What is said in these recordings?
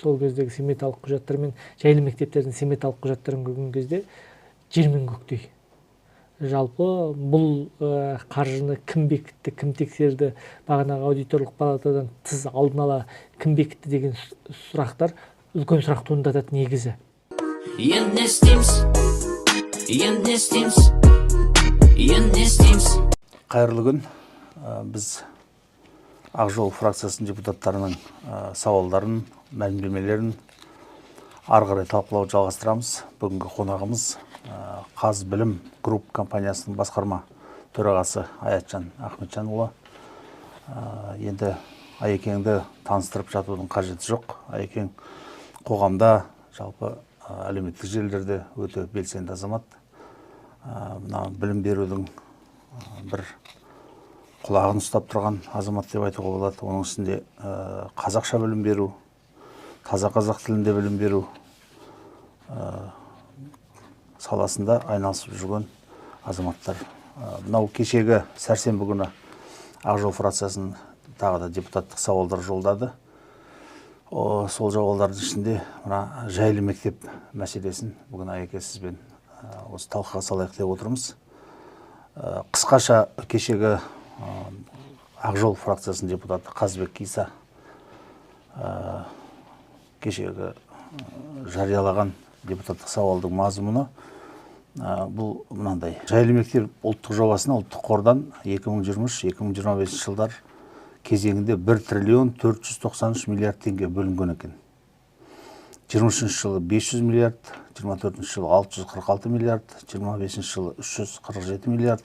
Сол кездегі сметалық құжаттар мен жайлы мектептердің сметалық құжаттарын көрген кезде жер мен көктей. Жалпы бұл қаржыны кім бекітті, кім тексерді, бағанағы аудиторлық палатадан тыс алдын ала кім бекітті деген сұрақтар үлкен сұрақ туындатады негізі. Енді не істейміз? Енді не істейміз? Енді не істейміз? Қайырлы күн. Біз Ақжол фракциясының депутаттарының сауалдарын, мәлімдемелерін ары қарай талқылауды жалғастырамыз. Бүгінгі қонағымыз Қазбілім Групп компаниясының басқарма төрағасы Аятжан Ахметжанұлы. Енді Аекеңді таныстырып жатудың қажеті жоқ. Аекең қоғамда, жалпы әлеуметтік желілерде өте белсенді азамат. Мына білім берудің бір құлағын ұстап тұрған азамат деп айтуға болады. Оның ішінде қазақша білім беру, таза қазақ тілінде білім беру саласында айналысып жүрген азаматтар. Мынау кешегі сәрсенбі күні Ақжол фракциясының тағы да депутаттық сауалдар жолдады. Сол жауалдардың ішінде мына жайлы мектеп мәселесін бүгін Аеке сізбен осы талқыға салайық деп отырмыз. Қысқаша кешегі Ақжол фракциясының депутаты Қазбек Киса кешегі жариялаған депутаттық сауалдың мазмұны бұл мынандай. Жайлы мектеп ұлттық жобасына ұлттық қордан 2023-2025 жылдар кезеңінде 1 триллион 493 миллиард теңге бөлінген екен. 23 жылы 500 миллиард, 24 жылы 646 миллиард, 25 жылы 347 миллиард.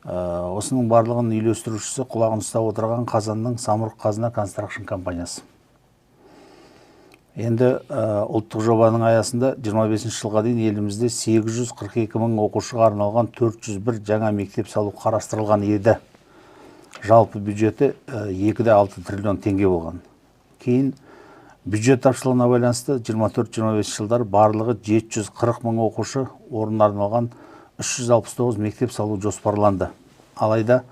Осының барлығын үйлестірушісі құлағын ұстап отырған Қазанның Самұрық Қазына Констракшн компаниясы. Енді ұлттық жобаның аясында 25 жылға дейін елімізде 842 мың оқушыға арналған 401 жаңа мектеп салу қарастырылған еді. Жалпы бюджеті 2,6 триллион теңге болған. Кейін бюджет тапшылығына байланысты 24-25 жылдар барлығы 740 мың оқушы орын арналған 369 мектеп салу жоспарланды. Алайда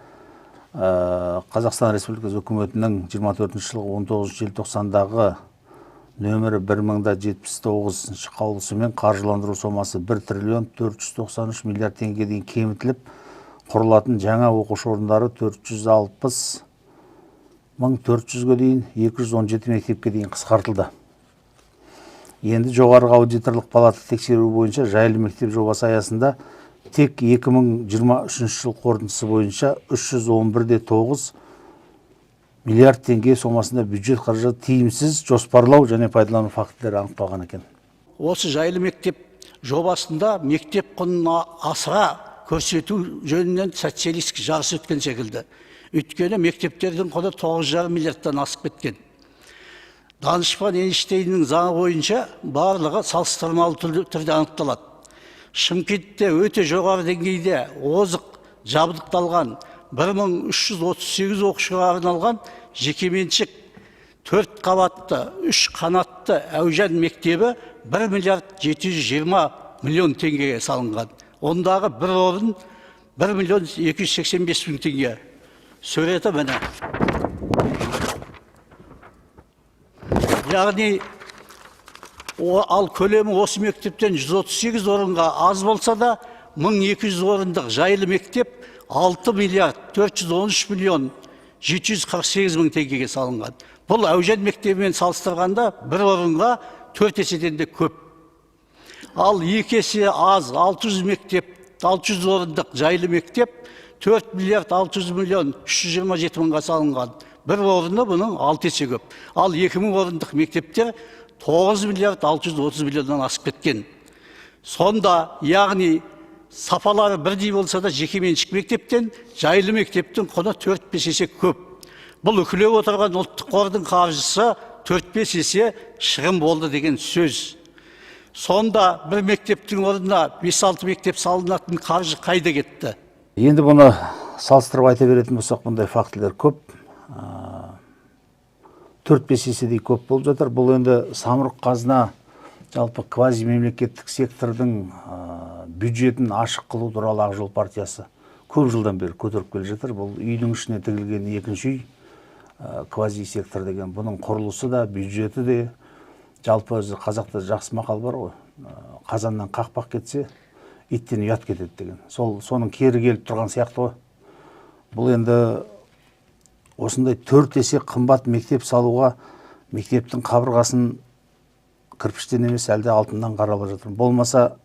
Қазақстан Республикасы үкіметінің 24 жылғы 19 желтоқсандағы нөмірі 1079 қаулысымен қаржыландыру сомасы 1 триллион 493 миллиард теңгеге дейін кемітіліп, құрылатын жаңа оқушы орындары 460 мың 400-ге дейін 217 мектепке дейін қысқартылды. Енді жоғарғы аудиторлық палата тексеру бойынша жайлы мектеп жобасы аясында тек 2023 жыл қорытындысы бойынша 311,9 миллиард теңге сомасында бюджет қаражаты тиімсіз жоспарлау және пайдалану фактілері анықталған екен. Осы жайлы мектеп жобасында мектеп құнын асыра көрсету жөнінен социалистік жарыс өткен секілді. Өйткені мектептердің құны 9,5 миллиардтан асып кеткен. Данышпан Эйнштейннің заңы бойынша барлығы салыстырмалы түрде анықталады. Шымкентте өте жоғары деңгейде озық жабдықталған 1338 оқушыға арналған жекеменшік 4 қабатты, 3 қанатты әуежан мектебі 1 миллиард 720 миллион теңгеге салынған. Ондағы бір орын 1 миллион 285 мың теңге. Сөреті міне. Яғни ал көлемі осы мектептен 138 орынға аз болса да, 1200 орындық жайлы мектеп 6 миллиард 413 миллион 748 мың теңгеге салынған. Бұл әуежан мектебімен салыстырғанда бір орынға 4 еседен де көп. Ал 2 есе аз 600 мектеп, 600 орындық жайлы мектеп 4 миллиард 600 миллион 327 мыңға салынған. Бір орыны бұның 6 есе көп. Ал 2000 орындық мектептер 9 миллиард 630 миллионнан асып кеткен. Сонда, яғни сапалары бірдей болса да жекеменшік мектептен жайлы мектептің құны 4-5 есе көп. Бұл үкілеп отырған ұлттық қордың қаржысы 4-5 есе шығын болды деген сөз. Сонда бір мектептің орнына 5-6 мектеп салынатын қаржы қайда кетті? Енді бұны салыстырып айта беретін болсақ, бұндай фактілер көп. 4-5 еседей көп болып жатыр. Бұл енді Самұрық Қазына жалпы квази мемлекеттік сектордың бюджетін ашық қылу туралы Ақжол партиясы көп жылдан бері көтеріп келе жатыр. Бұл үйдің ішіне тігілген екінші үй. квазисектор деген, бұның құрылысы да, бюджеті де, жалпы өзі қазақта жақсы мақал бар ғой, қазаннан қақпақ кетсе, иттен ұят кетеді деген. Соның кері келіп тұрған сияқты ғой. Бұл енді осындай 4 есе қымбат мектеп салуға, мектептің қабырғасын кірпіштен емес, әлде алтыннан қаралып жатыр. Болмаса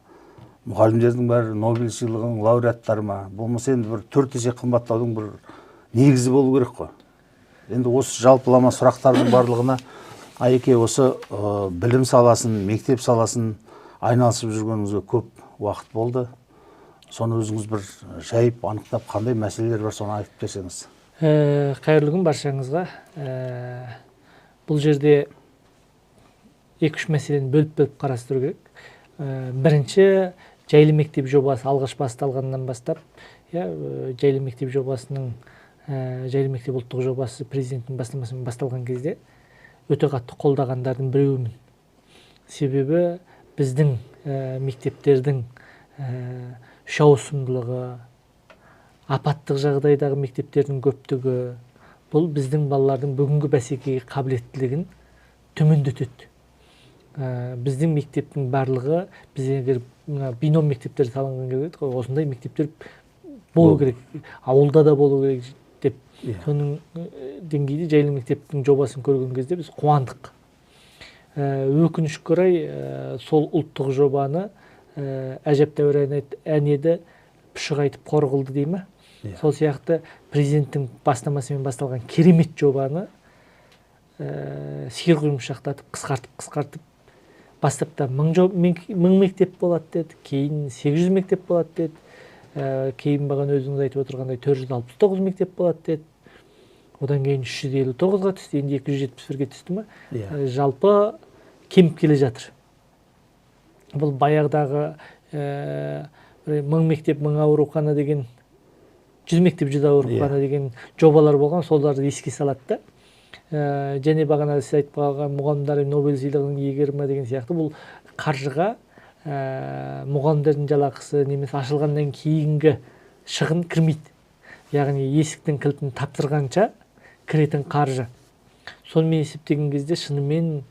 мұғалімдердің бәрі Нобель сыйлығының лауреаттары ма? Болмаса енді бір 4 есе қымбаттаудың бір негізі болу керек қой. Енді осы жалпылама сұрақтардың барлығына Айеке осы білім саласын, мектеп саласын айналысып жүргеніңізге көп уақыт болды. Соны өзіңіз бір жайып, анықтап, қандай мәселелер бар, соны айтып берсеңіз. Қайырлы күн баршаңызға. Бұл жерде 2-3 мәселені бөліп қарастыру керек. Бірінші, жайлы мектеп жобасы алғаш басталғаннан бастап, жайлы мектеп жобасының, жайлы мектеп ұлттық жобасы президенттің бастамасымен басталған кезде өте қатты қолдағандардың біреуімін. Себебі біздің мектептердің үш ауысымдылығы, апаттық жағдайдағы мектептердің көптігі, бұл біздің балалардың бүгінгі бәсекеге қабілеттілігін төмендетеді. Біздің мектептің барлығы, біз егер бином мектептер салынған кезде, осындай мектептер болу керек, ауылда да болу керек деп, соның деңгейде жайлы мектептің жобасын көрген кезде біз қуандық. Өкінішке орай, сол ұлттық жобаны әжептәуір ән еді, пұшық айтып қор қылды дей ме? Сол сияқты президенттің бастамасымен басталған керемет жобаны сиыр құйымшақтатып, қысқартып, бастапта 1000 мектеп болады деді, кейін 800 мектеп болады деді, кейін бағана өзіңіз айтып отырғандай 469 мектеп болады деді, одан кейін 359-ға түсті, енді 271-ге түсті ме? Жалпы кеміп келе жатыр. Бұл баяғыдағы 1000 мектеп 1000 аурухана деген, 100 мектеп 100 аурухана деген жобалар болған, соларды еске салады да. Және бағана сіз айтып қалған мұғалімдер Нобель сыйлығының иегері ме деген сияқты, бұл қаржыға мұғалімдердің жалақысы немесе ашылғаннан кейінгі шығын кірмейді. Яғни есіктің кілтін таптырғанша кіретін қаржы. Сонымен есептеген кезде шынымен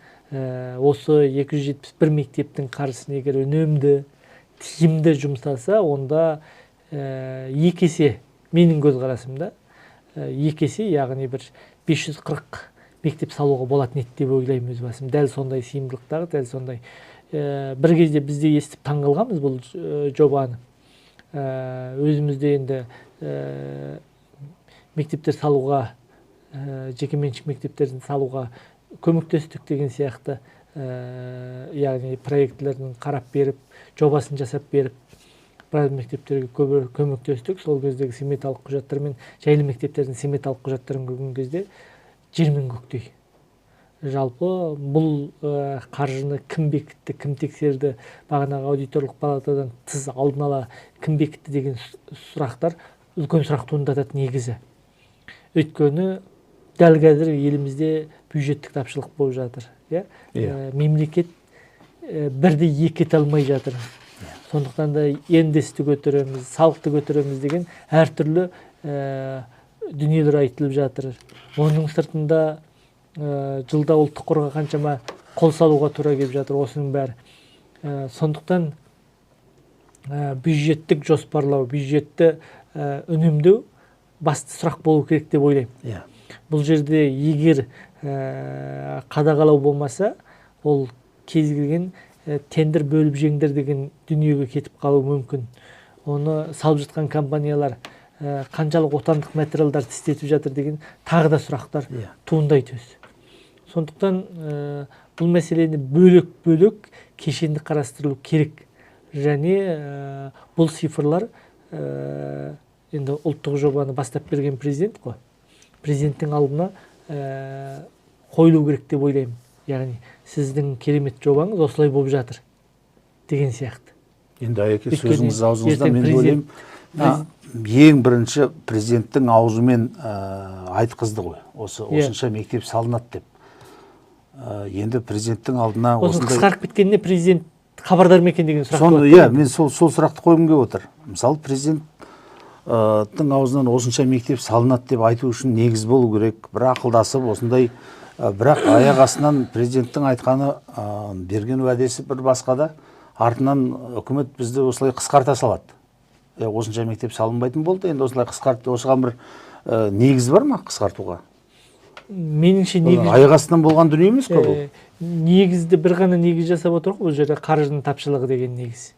осы 271 мектептің қаржысын егер үнемді, тиімді жұмсаса, онда 2 есе, менің көзқарасымда, 2 есе, яғни бір 540 мектеп салуға болатын еді деп ойлаймын өз басым. Дәл сондай сыйымдылықтағы, дәл сондай. Бір кезде бізде естіп таңғалғанбыз бұл жобаны. Өзімізде енді мектептер салуға, жекеменшік мектептерін салуға көмектестік деген сияқты, яғни проектілерін қарап беріп, жобасын жасап беріп, біраз мектептерге көмектестік. Сол кездегі сметалық құжаттар мен жайлы мектептердің сметалық құжаттарын көрген кезде жер мен көктей. Жалпы бұл қаржыны кім бекітті, кім тексерді, бағанағы аудиторлық палатадан тыс алдын ала кім бекітті деген сұрақтар үлкен сұрақ туындатады негізі. Өйткені дәл қазір елімізде бюджеттік тапшылық болып жатыр. Мемлекет бірді екі ете алмай жатыр. Сондықтан да ендесті көтереміз, салықты көтереміз деген әртүрлі дүниелер айтылып жатыр. Оның сыртында жылда ұлттық қорға қаншама қол салуға тура келіп жатыр, осының бәрі. Сондықтан бюджеттік жоспарлау, бюджетті үнемдеу басты сұрақ болу керек деп ойлаймын. Бұл жерде егер қадағалау болмаса, ол кез келген тендер бөліп жеңдер деген дүниеге кетіп қалуы мүмкін. Оны салып жатқан компаниялар қаншалық отандық материалдар істетіп жатыр деген тағы да сұрақтар туындайды өз. Сондықтан бұл мәселені бөлек кешенді қарастырылу керек. Және бұл цифрлар енді ұлттық жобаны бастап берген президент қой. Президенттің алдына қойылу керек деп ойлаймын. Яғни сіздің керемет жобаңыз осылай болып жатыр деген сияқты. Енді Айеке, сөзіңіз аузыңызда, мен ойлаймын, ең бірінші президенттің аузымен айтқызды ғой, осынша мектеп салынады деп. Енді президенттің алдына осындай қысқарып кеткеніне президент хабардар ма екен деген сұрақ. Мен сол сұрақты қойғым келіп отыр. Мысалы, президент аузынан осынша мектеп салынады деп айту үшін негіз болу керек. Бір ақылдасып осындай, бірақ аяқ астынан президенттің айтқаны, берген уәдесі бір басқада, артынан үкімет бізді осылай қысқарта салады. Осынша мектеп салынбайтын болды, енді осылай қысқартты. Осыған бір негіз бар ма қысқартуға? Меніңше негіз аяқ астынан болған дүние емес пе бұл? негізді бір ғана негіз жасап отырмық, бұл жерде қаржының тапшылығы деген негіз.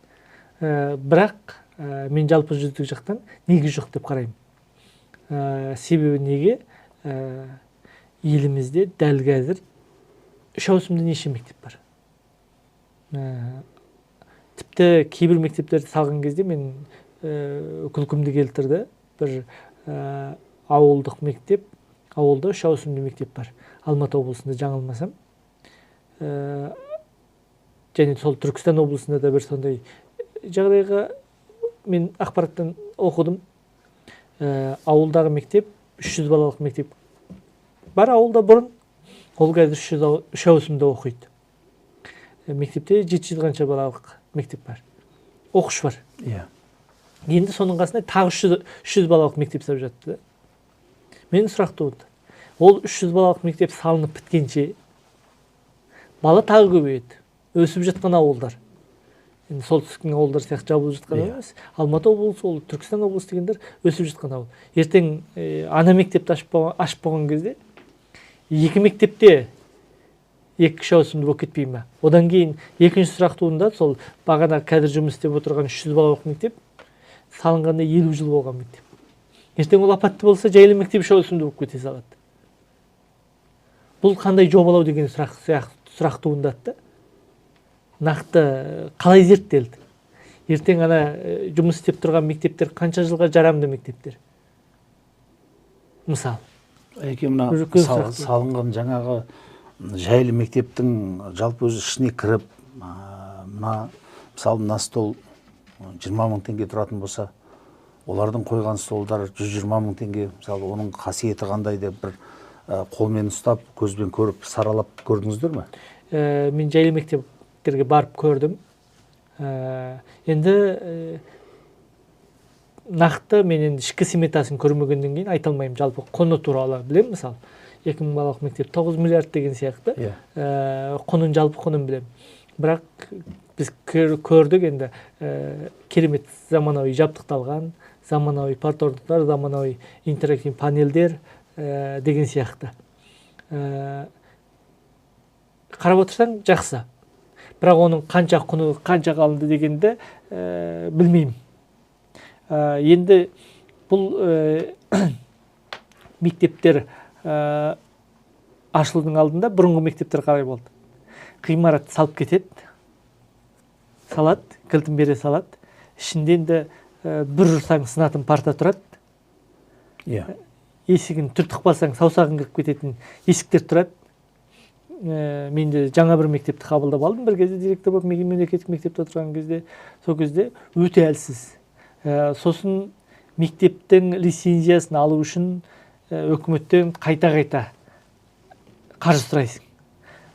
Бірақ мен жалпы жүздік жақтан негіз жоқ деп қараймын. Себебі неге? Елімізде дәл қазір 3 ауысымда неше мектеп бар? Тіпті кейбір мектептерді салған кезде мен күлкімді келтірді. Бір ауылдық мектеп, ауылда 3 ауысымды мектеп бар. Алматы облысында жаңылмасам. Және сол Түркістан облысында да бір сондай жағдайға мен ақпараттан оқыдым. Ауылдағы мектеп 300 балалық мектеп бар ауылда бұрын. Ол қазір 3 ауысымда оқиды. Мектепте 700 қанша балалық мектеп бар. Оқушы бар. Енді соның қасына тағы 300 балалық мектеп салып жатты. Мен сұрақ туды. Ол 300 балалық мектеп салынып біткенше бала тағы көбейеді. Өсіп жатқан ауылдар. Енді солтүстіктің ауылдары сияқты жабылып жатқан емес. Алматы облысы, ол Түркістан облысы дегендер өсіп жатқан ауыл. Ертең ана мектепті ашып болған кезде екі мектепте 2-3 ауысымды болып кетпей ме? Одан кейін екінші сұрақ туындады, сол бағана қазір жұмыс істеп отырған 300 балалық мектеп салынғанда 50 жыл болған мектеп. Ертең ол апатты болса, жайлы мектеп 3 ауысымды болып кете салады. Бұл қандай жобалау деген сұрақ туындады. Нақты қалай зерттелді? Ертең ана жұмыс істеп тұрған мектептер қанша жылға жарамды мектептер? Мысалы. Мына салынған жаңағы жайлы мектептің жалпы өзі ішіне кіріп, мысалы мына стол 20 мың теңге тұратын болса, олардың қойған столдар 120 мың теңге, мысалы оның қасиеті қандай деп бір қолмен ұстап, көзбен көріп, саралап көрдіңіздер ме? Мен жайлы мектептерге барып көрдім. Енді нақты мен енді ішкі сметасын көрмегеннен кейін айта алмаймын. Жалпы құны туралы білемін, мысалы 2000 балалық мектеп 9 миллиард деген сияқты. Құнын, жалпы құнын білемін. Бірақ біз көрдік, енді керемет заманауи жабдықталған, заманауи партордықтар, заманауи интерактив панельдер деген сияқты. Қарап отырсаң жақсы. Бірақ оның қанша құны, қанша қалынды дегенді білмеймін. Енді бұл мектептер ашылудың алдында бұрынғы мектептер қалай болды? Ғимарат салып кетеді, салады, кілтін бере салады. Ішінде енді бір ұрсаң сынатын парта тұрады. Есігін түртіп қалсаң саусағын кіріп кететін есіктер тұрады. Мен де жаңа бір мектепті қабылдап алдым. Бір кезде директор болып мемлекеттік мектепте отырған кезде, сол кезде өте әлсіз. Сосын мектептің лицензиясын алу үшін өкіметтен қайта қаржы сұрайсың.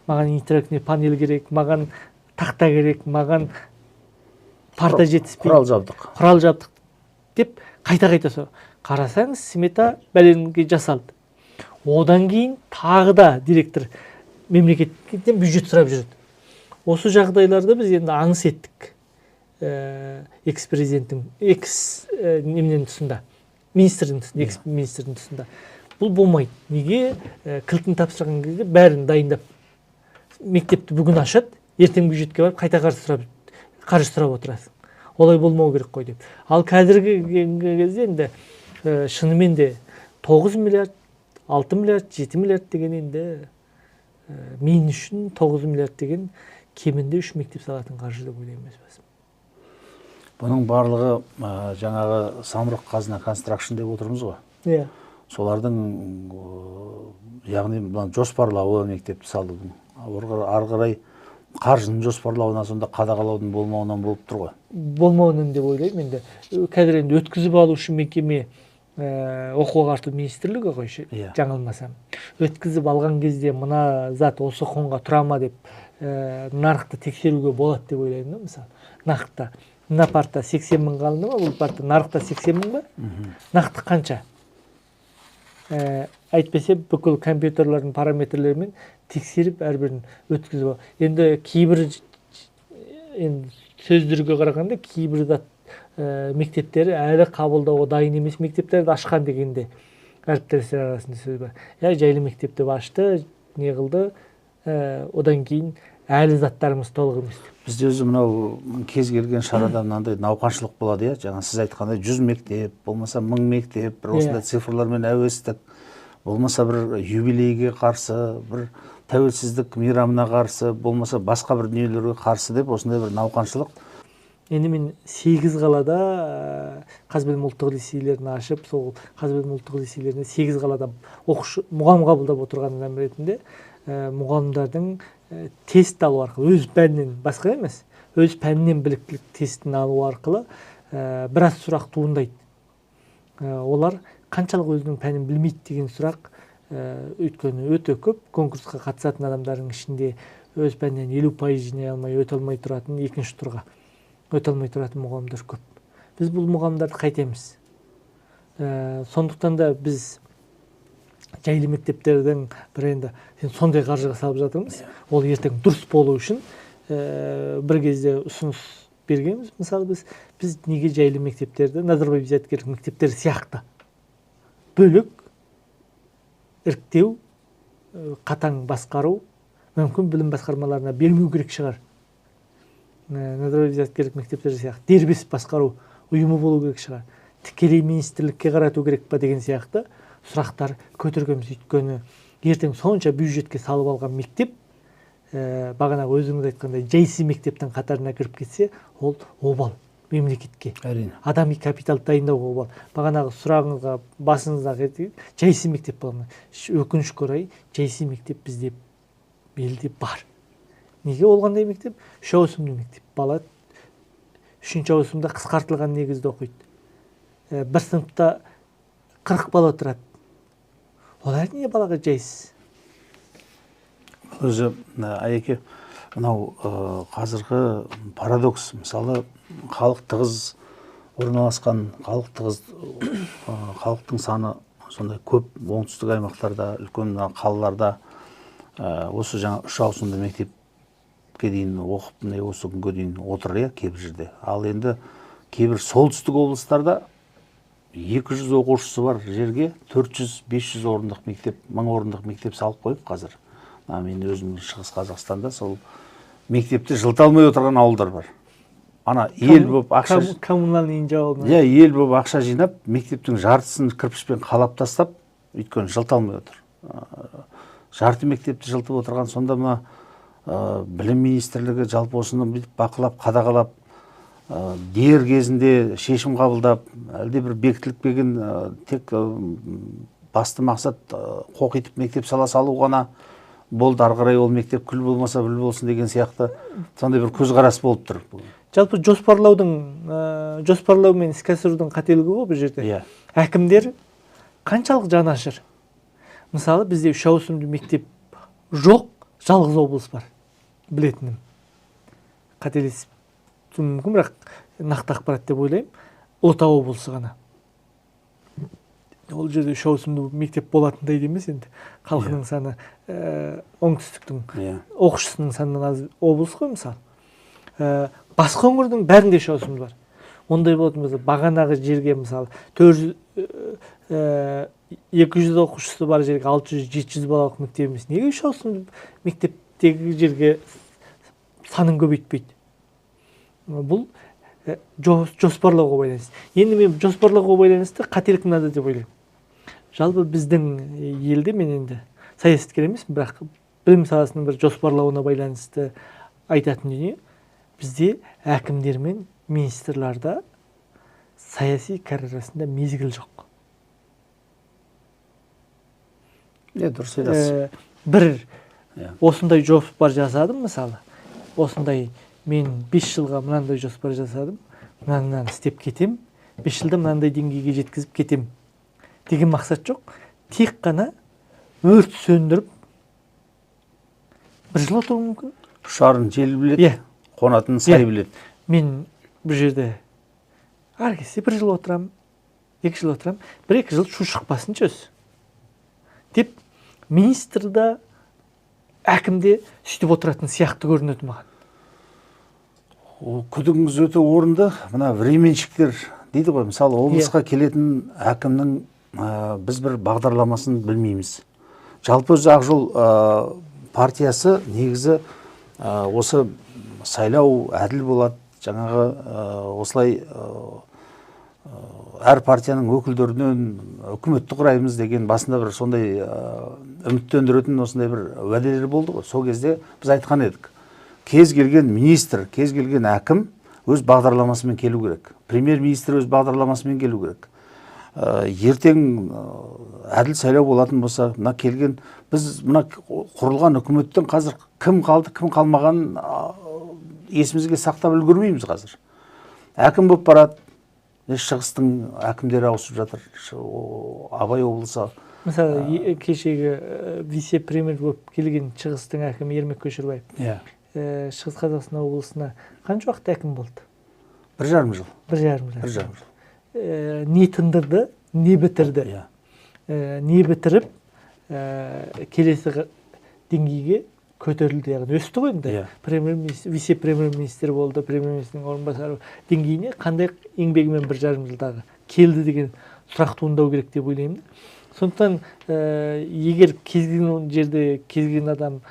Маған интерактивті панель керек, маған тақта керек, маған парта жетіспейді. Құрал жабдық деп қайта сұрау. Қарасаңыз, смета бәленге жасалды. Одан кейін тағы да директор мемлекеттен бюджет сұрап жүреді. Осы жағдайларда біз енді аңыс еттік. Экс-президенттің, экс-министрдің тұсында. Бұл болмайды. Неге? Кілтін тапсырған кезде бәрін дайындап, мектепті бүгін ашады, ертең бюджетке барып, қайта қаржы сұрап отырасың. Олай болмау керек қой деп. Ал қазіргі кезде енді шынымен де 9 миллиард, 6 миллиард, 7 миллиард деген енді мен үшін 9 миллиард деген кемінде 3 мектеп салатын қаржы деп ойлаймын өз басым. Бұның барлығы жаңағы самұрық қазына констракшн деп отырмыз ғой. Солардың яғни жоспарлауы мектепті салудың. Ары қарай қаржының жоспарлауына сонда қадағалаудың болмауынан болып тұр ғой. Болмауынан деп ойлаймын. Енді қазір енді өткізіп алу үшін мекеме оқу ағарту министрлігі ғой, жаңылмасам. Өткізіп алған кезде мына зат осы құнға тұра ма деп нарықты тексеруге болады деп ойлаймын, мысалы. Нақты мына партта 80 мыңға алынды ма, бұл партта нарықта 80 мың ба? Нақты қанша? Әйтпесе бүкіл компьютерлердің параметрлерімен тексеріп әрбірін өткізіп. Енді кейбір сөздерге қарағанда кейбір мектептері әлі қабылдауға дайын емес мектептерді ашқан дегенде әріптестер арасында сөз бар. Жайлы мектепті ашты, не қылды, одан кейін әлі заттарымыз толық емес. Бізде өзі мынау кез келген шарада мынандай науқаншылық болады, жаңа сіз айтқандай 100 мектеп, болмаса 1000 мектеп, бір осындай цифрлармен әуестік, болмаса бір юбилейге қарсы, бір тәуелсіздік мейрамына қарсы, болмаса басқа бір дүниелерге қарсы деп осындай бір науқаншылық. Енді мен 8 қалада Қазбілім ұлттық лицейлерін ашып, сол Қазбілім ұлттық лицейлеріне 8 қалада оқушы мұғалім қабылдап отырған адам ретінде мұғалімдардың тест алу арқылы, өз пәнінен, басқа емес, өз пәнінен біліктілік тестін алу арқылы біраз сұрақ туындайды. Олар қаншалық өзінің пәнін білмейді деген сұрақ, өйткені өте көп конкурсқа қатысатын адамдардың ішінде өз пәнінен 50% жинай алмай, өте алмай тұратын, екінші турға өте алмай тұратын мұғалімдер көп. Біз бұл мұғалімдарды қайтеміз. Сондықтан да біз жайлы мектептердің бір енді сондай қаржыға салып жатырмыз. Ол ертең дұрыс болу үшін бір кезде ұсыныс бергенбіз. Мысалы біз неге жайлы мектептерді Назарбаев зияткерлік мектептер сияқты бөлек іріктеу, қатаң басқару мүмкін білім басқармаларына бермеу керек шығар. Назарбаев зияткерлік мектептер сияқты дербес басқару ұйымы болу керек шығар. Тікелей министрлікке қарату керек па деген сияқты сұрақтар көтергенбіз. Өйткені ертең сонша бюджетке салып алған мектеп, бағанағы өзіңіз айтқандай жайсыз мектептің қатарына кіріп кетсе, ол обал мемлекетке. Әрине. Адами капитал дайындауға обал. Бағанағы сұрағыңызға басыңызға жайсыз мектеп болмай. Өкінішке орай жайсыз мектеп бізде елде бар. Неге ол қандай мектеп? 3 ауысымды мектеп. Бала 3-ші ауысымда қысқартылған негізде оқиды. Бір сыныпта 40 бала тұрады. Ол әрине балаға жайсыз. Өзі Айеке, мынау қазіргі парадокс, мысалы халық тығыз орналасқан, халықтың саны сондай көп оңтүстік аймақтарда, үлкен қалаларда осы жаңа 3 ауысымды мектепке дейін оқып, осы күнге дейін отыр, кейбір жерде. Ал енді кейбір солтүстік облыстарда 200 оқушысы бар жерге 400-500 орындық мектеп, 1000 орындық мектеп салып қойып қазір. Мен өзім Шығыс Қазақстанда сол мектепті жылыта алмай отырған ауылдар бар. Ана ел болып ақша коммунальный жауабы. Ел болып ақша жинап, мектептің жартысын кірпішпен қалап тастап, өйткені жылыта алмай отыр. Жарты мектепті жылытып отырған, сонда мына білім министрлігі жалпы осыны бақылап, қадағалап, дер кезінде шешім қабылдап, әлде бір бекітіліп келген тек басты мақсат қоқитып мектеп сала салу ғана болды, ары қарай ол мектеп күл болмаса бүл болсын деген сияқты сондай бір көзқарас болып тұр. Жалпы жоспарлау мен іске асырудың қателігі ғой бұл жерде. Әкімдер қаншалық жанашыр? Мысалы, бізде 3 ауысымды мектеп жоқ, жалғыз облыс бар. Білетінім. Қателесіп мүмкін, бірақ нақты ақпарат деп ойлаймын. Ұлытау облысы ғана. Ол жерде 3 ауысымды мектеп болатындай емес енді. Халқының саны оңтүстіктің оқушысының санынан аз облыс қой мысалы. Басқа өңірдің бәрінде 3 ауысымды бар. Ондай болатын болса, бағанағы жерге мысалы 200 оқушысы бар жерге 600-700 балалық мектеп емес. Неге 3 ауысымды мектептегі жерге санын көбейтпейді? Бұл жоспарлауға байланысты. Енді мен жоспарлауға байланысты қателік мынада деп ойлаймын. Жалпы біздің елде, мен енді саясаткер емеспін, бірақ білім саласының бір жоспарлауына байланысты айтатын дүние, бізде әкімдер мен министрларда саяси карьерасында мезгіл жоқ. Дұрыс айтасыз. Бір осындай жоспар жасадым, мысалы, осындай мен 5 жылға мынандай жоспар жасадым, мынаны істеп кетем, 5 жылда мынандай деңгейге жеткізіп кетем деген мақсат жоқ. Тек қана өрт сөндіріп 1 жыл отыру мүмкін. Ұшарын жел біледі, қонатын сай біледі. Мен бұл жерде ар кезде 1 жыл отырам, 2 жыл отырам, 1-2 жыл шу шықпасыншы өз деп министр да әкім де сөйтіп отыратын сияқты көрінеді маған. Күдігіңіз өте орынды. Мына временщиктер дейді ғой, мысалы облысқа келетін әкімнің біз бір бағдарламасын білмейміз. Жалпы өзі Ақжол партиясы негізі осы сайлау әділ болады, жаңағы осылай әр партияның өкілдерінен үкіметті құраймыз деген басында бір сондай үміттендіретін осындай бір уәделер болды ғой. Сол кезде біз айтқан едік, кез келген министр, кез келген әкім өз бағдарламасымен келу керек. Премьер-министр өз бағдарламасымен келу керек. Ертең әділ сайлау болатын болса, мына келген, біз мына құрылған үкіметтен қазір кім қалды, кім қалмаған есімізге сақтап үлгермейміз қазір. Әкім болып барады, шығыстың әкімдері ауысып жатыр, Абай облысы. Мысалы, кешегі вице-премьер болып келген шығыстың әкімі Ермек Көшербаев. Шығыс Қазақстан облысына қанша уақыт әкім болды? 1,5 жыл. 1,5 жыл. Не тындырды, не бітірді. Не бітіріп, келесі деңгейге көтерілді, яғни өсті ғой енді. Вице-премьер-министр болды, премьер-министрдің орынбасары деңгейіне қандай еңбегімен 1,5 жылдағы келді деген сұрақ туындау керек деп ойлаймын. Сондықтан егер кез келген жерде кез келген адам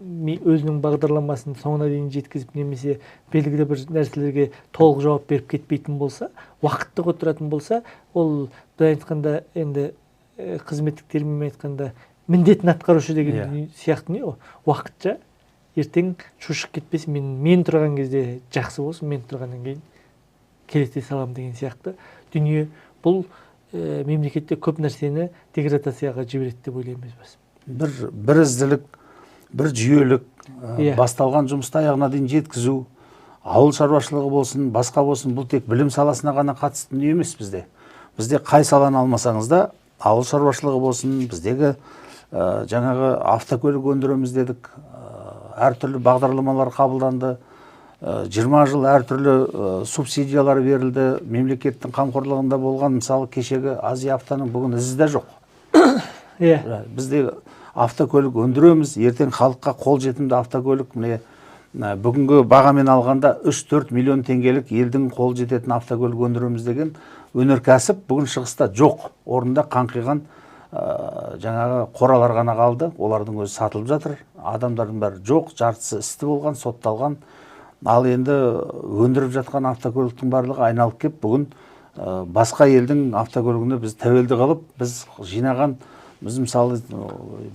өзінің бағдарламасын соңына дейін жеткізіп, немесе белгілі бір нәрселерге толық жауап беріп кетпейтін болса, уақытты отыратын болса, ол былай айтқанда енді қызметтік терминмен айтқанда міндетін атқарушы деген сияқты не ғой. Уақытша ертең шушық кетпес, мен тұрған кезде жақсы болсын, мен тұрғаннан кейін келете салам деген сияқты дүние. Бұл мемлекетте көп нәрсені деградацияға жібереді деп ойлаймыз біз. Бір ізділік, бір жүйелік, басталған жұмысты аяғына дейін жеткізу, ауыл шаруашылығы болсын, басқа болсын, бұл тек білім саласына ғана қатысты дүние емес бізде. Бізде қай саланы алмасаңыз да, ауыл шаруашылығы болсын, біздегі жаңағы автокөлік өндіреміз дедік, әртүрлі бағдарламалар қабылданды, 20 жыл әртүрлі субсидиялар берілді, мемлекеттің қамқорлығында болған, мысалы кешегі Азия автоның бүгін ізі де жоқ. Бізде автокөлік өндіреміз, ертең халыққа қол жетімді автокөлік, бүгінгі бағамен алғанда 3-4 миллион теңгелік елдің қол жететін автокөлік өндіреміз деген өнеркәсіп бүгін шығыста жоқ. Орында қаңқиған жаңағы қоралар ғана қалды, олардың өзі сатылып жатыр, адамдардың бәрі жоқ, жартысы істі болған, сотталған. Ал енді өндіріп жатқан автокөліктің барлығы айналып кеп, бүгін басқа елдің автокөлігіне біз тәуелді қалып, біз жинаған, біз мысалы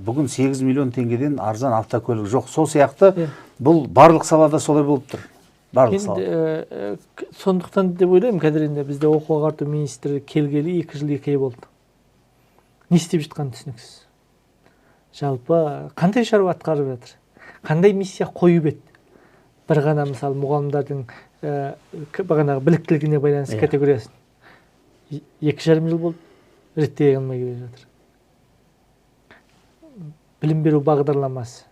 бүгін 8 миллион теңгеден арзан автокөлік жоқ. Сол сияқты бұл барлық салада солай болып тұр. Барлық салада. Сондықтан деп ойлаймын, қазір енді бізде оқу ағарту министрі келгелі 2 жыл 2 ай болды. Не істеп жатқанын түсініксіз. Жалпы қандай шаруа атқарып жатыр? Қандай миссия қойып еді? Бір ғана мысалы мұғалімдардың бағанағы біліктілігіне байланысты категориясын 2,5 жыл болды, реттей алмай келе жатыр. Білім беру бағдарламасы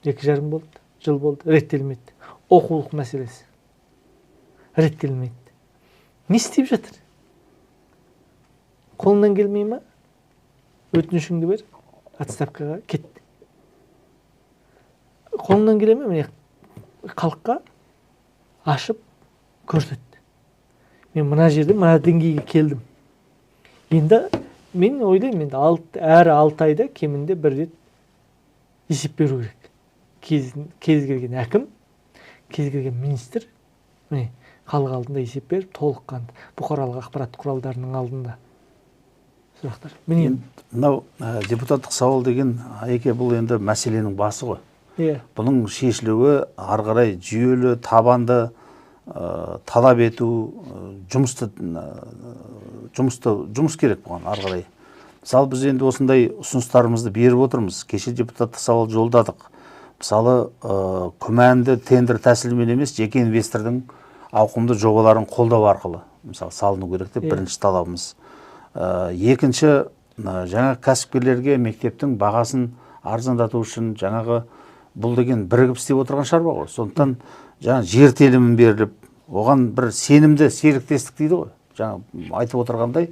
2,5 жыл болды, реттелмеді. Оқулық мәселесі реттелмейді. Не істеп жатыр? Қолынан келмей ма? Өтінішіңді бер, отставкаға кетті. Қолынан келе ме? Міне халыққа ашып көрсетті. Мен мына жерде мына деңгейге келдім. Енді мен ойлаймын, әр 6 айда кемінде бір рет есеп беру керек. Кез келген әкім, кез келген министр халық алдында есеп беріп, толыққанды бұқаралық ақпарат құралдарының алдында сұрақтар. Мынау депутаттық сауал деген Айеке, бұл енді мәселенің басы ғой. Бұның шешілуі ары қарай жүйелі, табанды талап ету, жұмыс керек бұған ары қарай. Мысалы біз енді осындай ұсыныстарымызды беріп отырмыз. Кеше депутаттық сауал жолдадық. Мысалы күмәнді тендер тәсілімен емес, жеке инвестордың ауқымды жобаларын қолдау арқылы мысалы салыну керек деп бірінші талабымыз. Екінші, жаңа кәсіпкерлерге мектептің бағасын арзандату үшін жаңағы бұл деген бірігіп істеп отырған шаруа ғой. Сондықтан жаңа жер телімін беріліп, оған бір сенімді серіктестік дейді ғой. Жаңа айтып отырғандай,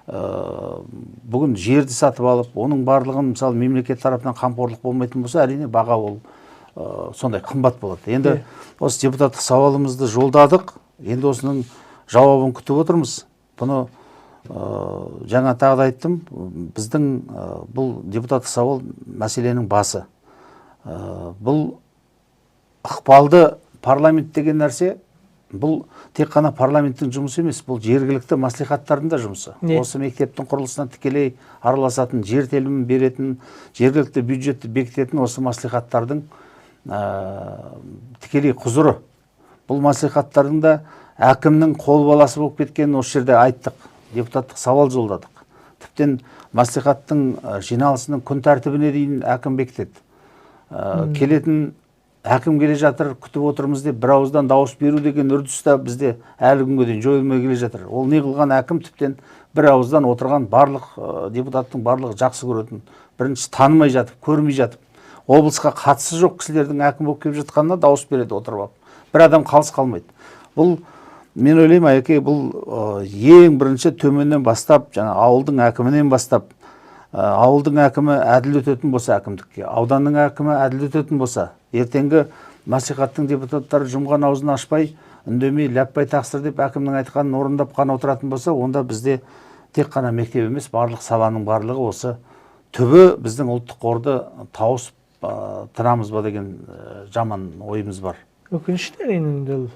бүгін жерді сатып алып, оның барлығын мысалы мемлекет тарапынан қамқорлық болмайтын болса, әрине баға ол сондай қымбат болады. Енді осы депутаттық сауалымызды жолдадық. Енді осының жауабын күтіп отырмыз. Бұны жаңа тағы да айттым, біздің бұл депутаттық сауал мәселенің басы. Бұл ықпалды парламент деген нәрсе, бұл тек қана парламенттің жұмысы емес, бұл жергілікті мәслихаттардың да жұмысы. Осы мектептің құрылысына тікелей араласатын, жер телімін беретін, жергілікті бюджетті бекітетін осы мәслихаттардың тікелей құзыры. Бұл мәслихаттардың да әкімнің қол баласы болып кеткенін осы жерде айттық. Депутаттық сауал жолдадық. Тіптен мәслихаттың жиналысының күн тәртібіне дейін әкім бекітеді. Келетін әкім келе жатыр, күтіп отырмыз деп бір ауыздан дауыс беру деген үрдіс та бізде әлі күнге дейін жойылмай келе жатыр. Ол не қылған әкім тіптен бір ауыздан отырған барлық депутаттың барлығы жақсы көретін. Бірінші танымай жатып, көрмей жатып, облысқа қатысы жоқ кісілердің әкім болып келіп жатқанына дауыс береді отырып алып. Бір адам қалыс қалмайды. Бұл мен ойлаймын, Айеке, бұл ең бірінші төменнен бастап, жаңа ауылдың әкімінен бастап, ауылдың әкімі әділ өтетін болса әкімдікке, ауданның әкімі әділ өтетін болса, ертеңгі мәслихаттың депутаттары жұмған аузын ашпай, үндемей, ләппай тақсыр деп әкімнің айтқанын орындап қана отыратын болса, онда бізде тек қана мектеп емес, барлық саланың барлығы осы түбі біздің ұлттық қорды тауысып тынамыз ба деген жаман ойымыз бар. Өкінішті әрине.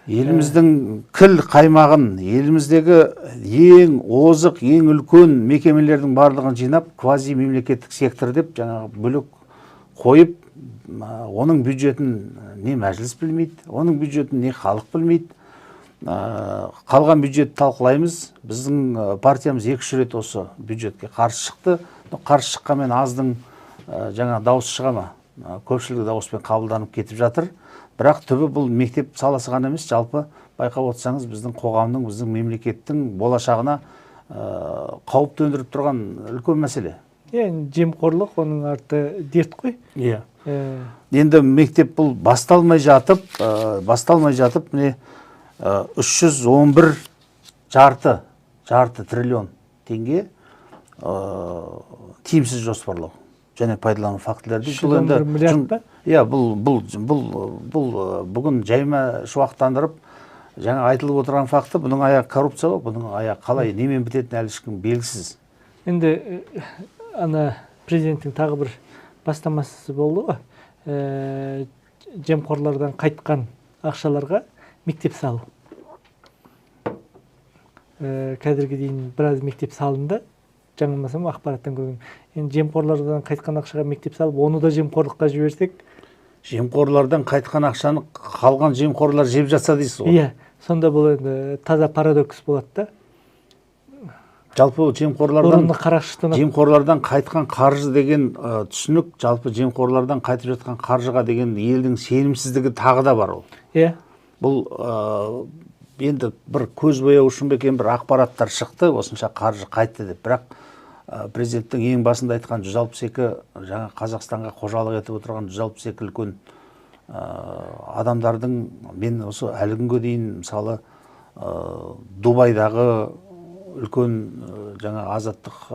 Еліміздің кіл қаймағын, еліміздегі ең озық, ең үлкен мекемелердің барлығын жинап, квази мемлекеттік сектор деп жаңағы бөлек қойып, оның бюджетін не мәжіліс білмейді, оның бюджетін не халық білмейді. Қалған бюджетті талқылаймыз. Біздің партиямыз 2-3 рет осы бюджетке қарсы шықты. Қарсы шыққанмен аздың жаңа дауыс шыға ма? Көпшілігі дауыспен қабылданып кетіп жатыр. Бірақ түбі бұл мектеп саласы ғана емес, жалпы байқап отырсаңыз, біздің қоғамның, біздің мемлекеттің болашағына қауіп төндіріп тұрған үлкен мәселе. Жемқорлық оның арты дерт қой. Енді мектеп бұл басталмай жатып, міне 311 жарты триллион теңге тиімсіз жоспарлау және пайдалану фактілерді. Бұл бүгін жайма шуақтандырып, жаңа айтылып отырған факты, бұның аяғы коррупция ғой, бұның аяғы қалай, немен бітетіні әлі ешкім белгісіз. Енді ана президенттің тағы бір бастамасы болды ғой, жемқорлардан қайтқан ақшаларға мектеп салу. Қазірге дейін біраз мектеп салынды. Жаңылмасам ақпараттан көрген. Енді жемқорлардан қайтқан ақшаға мектеп салып, оны да жемқорлыққа жіберсек, жемқорлардан қайтқан ақшаны қалған жемқорлар жеп жатса дейсіз ғой. Иә, сонда бұл енді таза парадокс болады да. Жалпы жемқорлардан қайтқан қаржы деген түсінік, жалпы жемқорлардан қайтып жатқан қаржыға деген елдің сенімсіздігі тағы да бар ол. Иә. Бұл енді бір көз бояу үшін бекен бір ақпараттар шықты, осынша қаржы қайтты деп. Бірақ президенттің ең басында айтқан 162 жаңа Қазақстанға қожалық етіп отырған 162 үлкен адамдардың, мен осы әлі күнге дейін мысалы Дубайдағы үлкен жаңа Азаттық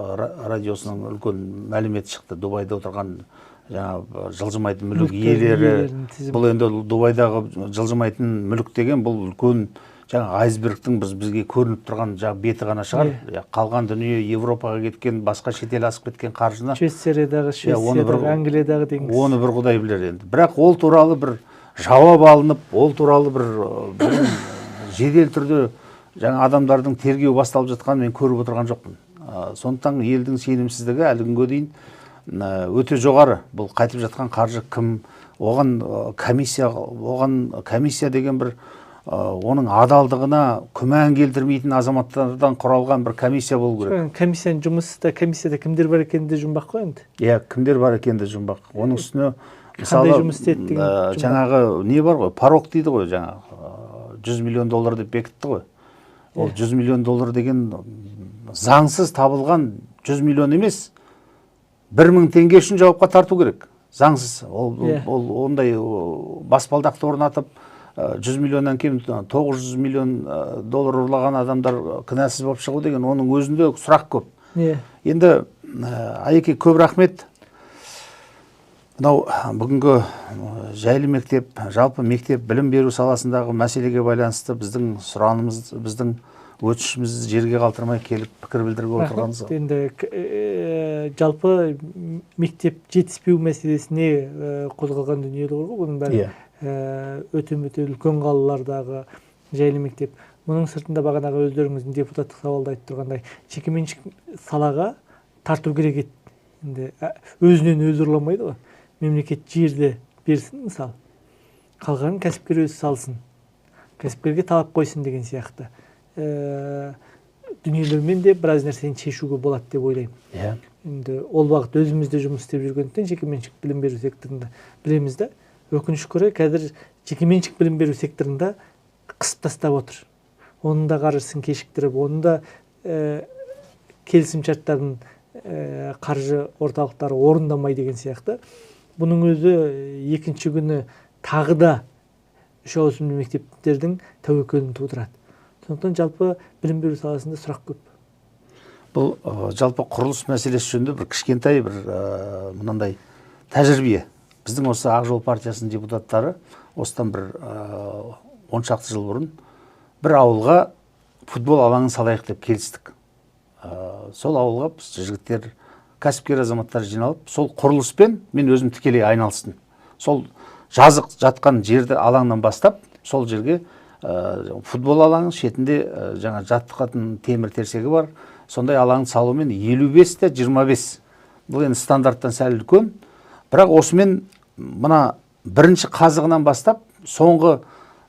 радиосының үлкен мәлімет шықты. Дубайда отырған жаңа жылжымайтын мүлік иелері, бұл енді Дубайдағы жылжымайтын мүлік деген бұл үлкен жаңа айсбергтің бізге көрініп тұрған беті ғана шығар. Қалған дүние Европаға кеткен, басқа шетел асып кеткен қаржыны, Швейцариядағы, Англиядағы деңіз. Оны бір құдай білер енді. Бірақ ол туралы бір жауап алынып, ол туралы бір жедел түрде жаңа адамдардың тергеу басталып жатқанын мен көріп отырған жоқпын. Сондықтан елдің сенімсіздігі әлі күнге дейін өте жоғары. Бұл қайтып жатқан қаржы кім? Оған комиссия деген бір оның адалдығына күмән келтірмейтін азаматтардан құралған бір комиссия болу керек. Комиссияның жұмысы да, комиссияда кімдер бар екенде жұмбақ қой енді. Иә, кімдер бар екенде жұмбақ. Оның үстіне мысалы жаңағы не бар ғой, порог дейді ғой, жаңағы $100 миллион деп бекітті ғой. Ол $100 миллион деген заңсыз табылған 100 миллион емес, 1000 теңге үшін жауапқа тарту керек. Заңсыз. Ол ондай баспалдақты орнатып, 100 миллионнан кем 900 миллион доллар ұрлаған адамдар кінәсіз болып шығу деген оның өзінде сұрақ көп. Енді Айеке, көп рахмет. Мынау бүгінгі жайлы мектеп, жалпы мектеп білім беру саласындағы мәселеге байланысты біздің сұранымыз, біздің өтінішімізді жерге қалдырмай келіп пікір білдіріп отырғаныңыз. Енді жалпы мектеп жетіспеу мәселесіне қозғалған дүниелер ғой, бұның бәрі өте үлкен қалалардағы жайлы мектеп. Мұның сыртында бағанағы өздеріңіздің депутаттық сауалда айтып тұрғандай, жекеменшік салаға тарту керек еді. Енді өзінен өзі ұрламайды ғой. Мемлекет жерді берсін, мысалы, қалғанын кәсіпкер өзі салсын, кәсіпкерге талап қойсын деген сияқты дүниелермен де біраз нәрсені шешуге болады деп ойлаймын. Енді ол бағыт өзімізде жұмыс істеп жүргендіктен жекеменшік білім беру секторында білеміз да, өкінішке орай қазір жекеменшік білім беру секторында қысып тастап отыр. Оның да қаржысын кешіктіріп, оның да келісімшарттарын қаржы орталықтары орындамай деген сияқты. Бұның өзі екінші күні тағы да үш ауысымды мектептердің тәуекелін тудырады. Сондықтан жалпы білім беру саласында сұрақ көп. Бұл жалпы құрылыс мәселесі жөнінде бір кішкентай бір мынандай тәжірибе. Біздің осы Ақ Жол партиясының депутаттары осыдан бір 10 шақты жыл бұрын бір ауылға футбол алаңын салайық деп келістік. Сол ауылға жігіттер, кәсіпкер азаматтар жиналып, сол құрылыспен мен өзім тікелей айналыстым. Сол жазық жатқан жерді алаңнан бастап, сол жерге футбол алаңы шетінде жаңа жаттығатын темір терсегі бар. Сондай алаңын салумен 55-те 25. Бұл енді стандарттан сәл үлкен. Бірақ осымен мына бірінші қазығынан бастап, соңғы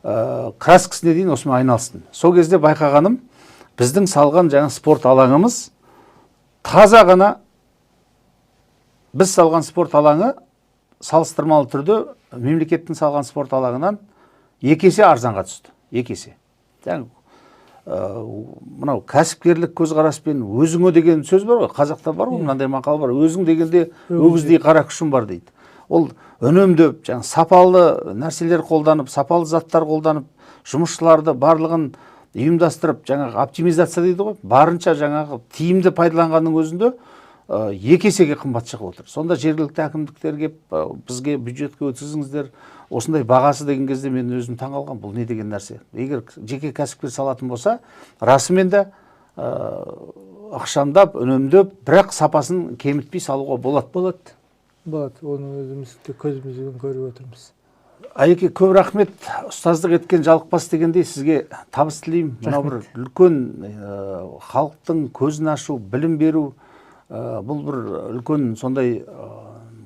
краскісіне дейін осымен айналыстым. Сол кезде байқағаным, біздің салған жаңа спорт алаңымыз таза ғана біз салған спорт алаңы салыстырмалы түрде мемлекеттің салған спорт алаңынан 2 есе арзанға түсті. 2 есе. Мынау кәсіпкерлік көзқараспен өзіңе деген сөз бар ғой, қазақта бар ғой, мынандай мақал бар, өзің дегенде өгіздей қара күшің бар дейді. Ол үнемдеп, сапалы нәрселер қолданып, сапалы заттар қолданып, жұмысшыларды барлығын ұйымдастырып, оптимизация дейді ғой, барынша тиімді пайдаланғанның өзінде 2 есеге қымбат шығып отыр. Сонда жергілікті әкімдіктер кеп бізге бюджетке өткізіңіздер, осындай бағасы деген кезде мен өзім таңғалған. Бұл не деген нәрсе? Егер жеке кәсіпкер салатын болса, расымен де ақшамдап, үнемдеп, бірақ сапасын кемітпей салуға болады. Оны өзіміз көзімізбен көріп отырмыз. Айеке, көп рахмет. Ұстаздық еткен жалықпас дегендей сізге табыс тілеймін. Мынау бір үлкен халықтың көзін ашу, білім беру, бұл бір үлкен сондай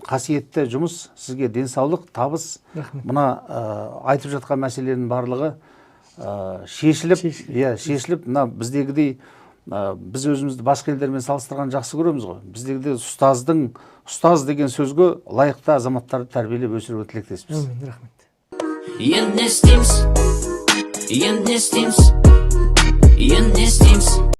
қасиетті жұмыс. Сізге денсаулық, табыс. Мына айтып жатқан мәселенің барлығы шешіліп, мына біздегідей біз өзімізді басқа елдермен салыстырған жақсы көреміз ғой. Біздегіде ұстаз деген сөзге лайықты азаматтарды тәрбиелеп өсіруге тілектеспіз. Рахмет. Енді не істейміз?